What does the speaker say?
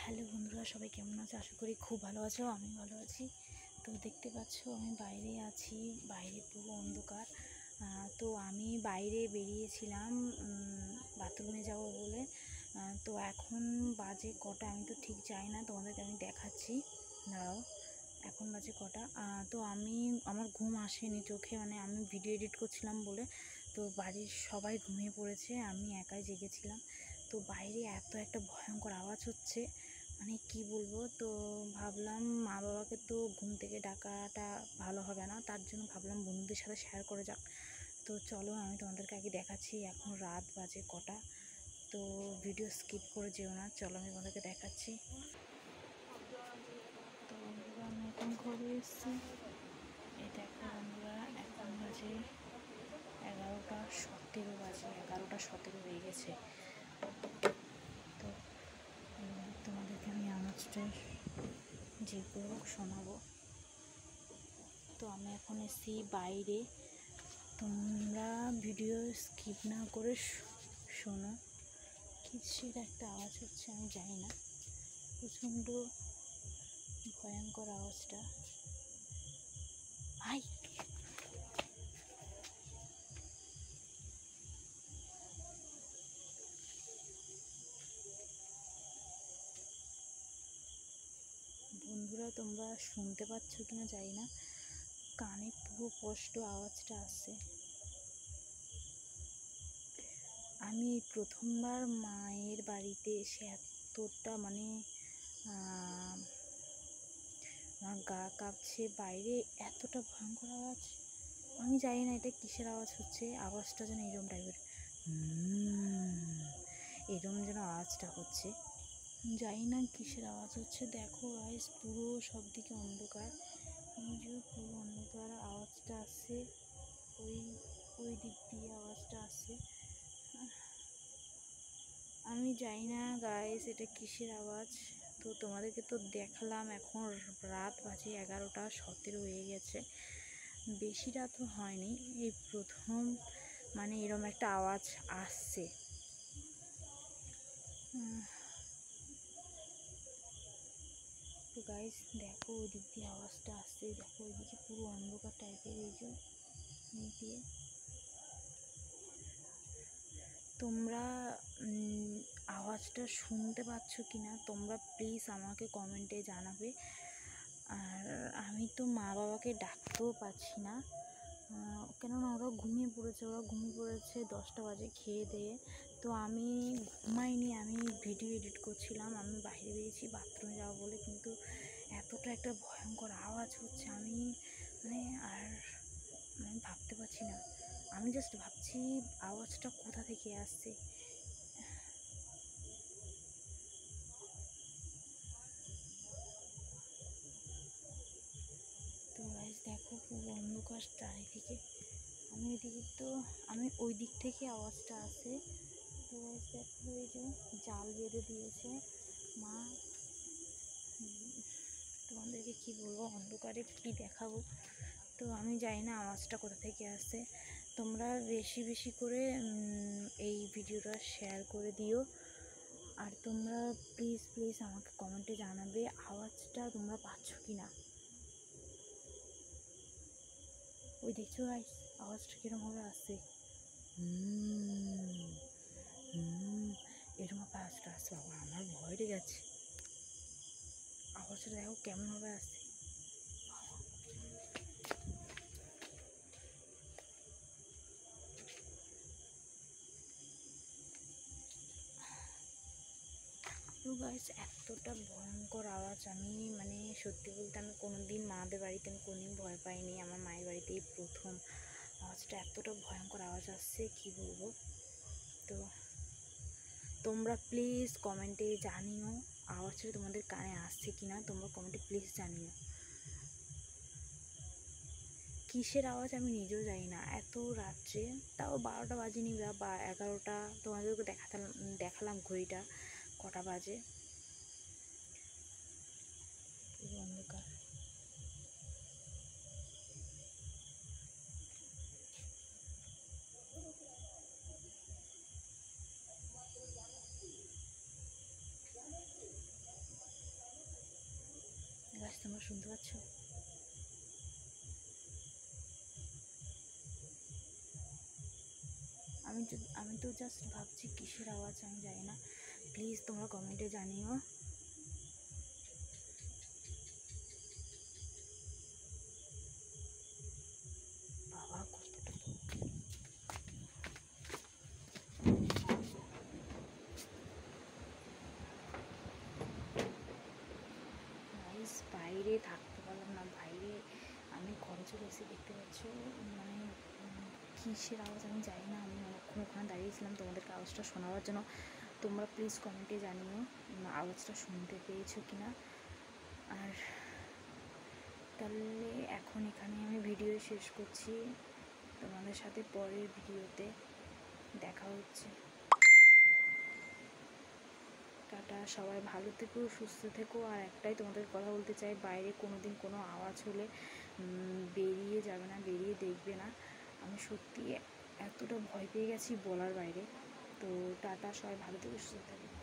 Hello বন্ধুরা, সবাই কেমন আছো? আশা করি খুব ভালো আছো। আমি ভালো আছি। তো দেখতে পাচ্ছ আমি বাইরে আছি, বাইরে পুরো অন্ধকার। তো আমি বাইরে বেরিয়েছিলাম বাথরুমে যাব বলে। তো এখন বাজে কটা আমি তো ঠিক জানি না, তোমাদেরকে আমি দেখাচ্ছি, দাঁড়াও। এখন বাজে কটা, তো আমার ঘুম আসেনি চোখে, মানে আমি ভিডিও এডিট করছিলাম বলে। তো বাড়ির সবাই ঘুমিয়ে পড়েছে, আমি একাই জেগেছিলাম। তো বাইরে এত একটা ভয়ঙ্কর আওয়াজ হচ্ছে, মানে কি বলবো। তো ভাবলাম মা বাবাকে তো ঘুম থেকে ডাকাটা ভালো হবে না, তার জন্য ভাবলাম বন্ধুদের সাথে শেয়ার করে যাক। তো চলো আমি তোমাদেরকে আগে দেখাচ্ছি এখন রাত বাজে কটা। তো ভিডিও স্কিপ করে যেও না, চলো আমি তোমাদেরকে দেখাচ্ছি। তো বন্ধুরা আমি এখন ঘরে এসেছি। এই দেখো বন্ধুরা, এখন বাজে 11:17 বাজে, 11:17 হয়ে গেছে। তো তোমাদেরকে আমি আওয়াজটা যে করে শোনাবো। তো আমি এখন এসেছি বাইরে, তোমরা ভিডিও স্কিপ না করে শোনো। কিসের একটা আওয়াজ হচ্ছে আমি জানি না, প্রচণ্ড ভয়ঙ্কর আওয়াজটা। আই বন্ধুরা, তোমরা শুনতে পাচ্ছ কিনা জানি না, কানে পুরো স্পষ্ট আওয়াজটা আসছে। আমি প্রথমবার মায়ের বাড়িতে এসে এতটা মানে আমার গা কাঁপছে, বাইরে এতটা ভয়ঙ্কর আওয়াজ। আমি জানি না এটা কিসের আওয়াজ হচ্ছে, আওয়াজটা যেন এরম টাইপের, এরম যেন আওয়াজটা হচ্ছে, জানি না কিসের আওয়াজ হচ্ছে। দেখো গাইস, পুরো সব দিকে অন্ধকার, এই যে পুরো অন্ধকার, আওয়াজটা আসছে ওই দিক দিয়ে আওয়াজটা আসছে। আমি জানি না গাইস এটা কিসের আওয়াজ। তো তোমাদেরকে তো দেখালাম, এখন রাত বাজে 11:17 হয়ে গেছে, বেশি রাতও হয়নি, এই প্রথম মানে এরম একটা আওয়াজ আসছে। তো গাইস দেখো ওই দিক দিয়ে আওয়াজটা আসছে, দেখো ওইদিকে পুরো অন্ধকার টাইপের, এই যে দিক দিয়ে। তোমরা আওয়াজটা শুনতে পাচ্ছ কি না তোমরা প্লিজ আমাকে কমেন্টে জানাবে। আর আমি তো মা বাবাকে ডাকতেও পাচ্ছি না, কেননা ওরা ঘুমিয়ে পড়েছে 10টা বাজে খেয়ে দিয়ে। তো আমি ঘুমাইনি, আমি ভিডিও এডিট করছিলাম, আমি বাইরে বেরিয়েছি বাথরুমে যাবো বলে, কিন্তু এতটা একটা ভয়ঙ্কর আওয়াজ হচ্ছে, আমি মানে আর আমি ভাবতে পারছি না। আমি জাস্ট ভাবছি আওয়াজটা কোথা থেকে আসছে। তো গাইস দেখো পুরো অন্ধকার চারিদিকে, আমি ওই দিক থেকে আওয়াজটা আসে। তো গাইস দেখো এই যে জাল বেঁধে দিয়েছে মা। তোমাদেরকে কি বলবো, অন্ধকারে কি দেখাবো। তো আমি জানি না আওয়াজটা কোথা থেকে আসছে। তোমরা বেশি বেশি করে এই ভিডিওটা শেয়ার করে দিও। আর তোমরা প্লিজ প্লিজ আমাকে কমেন্টে জানাবে আওয়াজটা তোমরা পাচ্ছ কি না। ওই দেখছো গাইস আওয়াজটা কীরমভাবে আসছে, এরকমভাবে আওয়াজটা আসছে। বাবা আমার ভয় লেগে যাচ্ছে, আওয়াজটা দেখো কেমনভাবে আসছে। তো গাইস এতটা ভয়ঙ্কর আওয়াজ, আমি মানে সত্যি বলতে আমি কোনোদিন মাদের বাড়িতে আমি কোনোদিন ভয় পাইনি, আমার মায়ের বাড়িতেই প্রথম আওয়াজটা, এতটা ভয়ঙ্কর আওয়াজ আসছে কি বলবো। তো তোমরা প্লিজ কমেন্টে জানিও আওয়াজটা তোমাদের কানে আসছে কি না, তোমরা কমেন্টে প্লিজ জানিও কিসের আওয়াজ। আমি নিজেও জানি না, এত রাত্রে, তাও 12টা বাজেনি বা 11টা, তোমাদেরকে দেখালাম ঘড়িটা কটা বাজে, পুরো অন্ধকার। তোমরা শুনতে পাচ্ছ? আমি তো জাস্ট ভাবছি কিসের আওয়াজ, আমি জানি না। প্লিজ তোমরা কমেন্টে জানিও। বাবা কতটা গাইস, বাইরে থাকতে পারলাম না, বাইরে আমি ঘরে চলে এসে দেখতে পাচ্ছ মানে কিসের আওয়াজ আমি জানি না। আমি অনেকক্ষণ ওখানে দাঁড়িয়েছিলাম তোমাদেরকে আওয়াজটা শোনাবার জন্য। তোমরা প্লিজ কমেন্টে জানিও আওয়াজটা শুনতে পেয়েছো কি না। আর তাহলে এখন এখানে আমি ভিডিও শেষ করছি, তোমাদের সাথে পরের ভিডিওতে দেখা হচ্ছে। টাটা, সবাই ভালো থেকো, সুস্থ থেকো। আর একটাই তোমাদের কথা বলতে চাই, বাইরে কোনো দিন কোনো আওয়াজ হলে বেরিয়ে যাবে না, বেরিয়ে দেখবে না। আমি সত্যি এতটা ভয় পেয়ে গেছি বলার বাইরে। তো টাটা, সবাই ভালো থেকো, সুস্থ থেকো।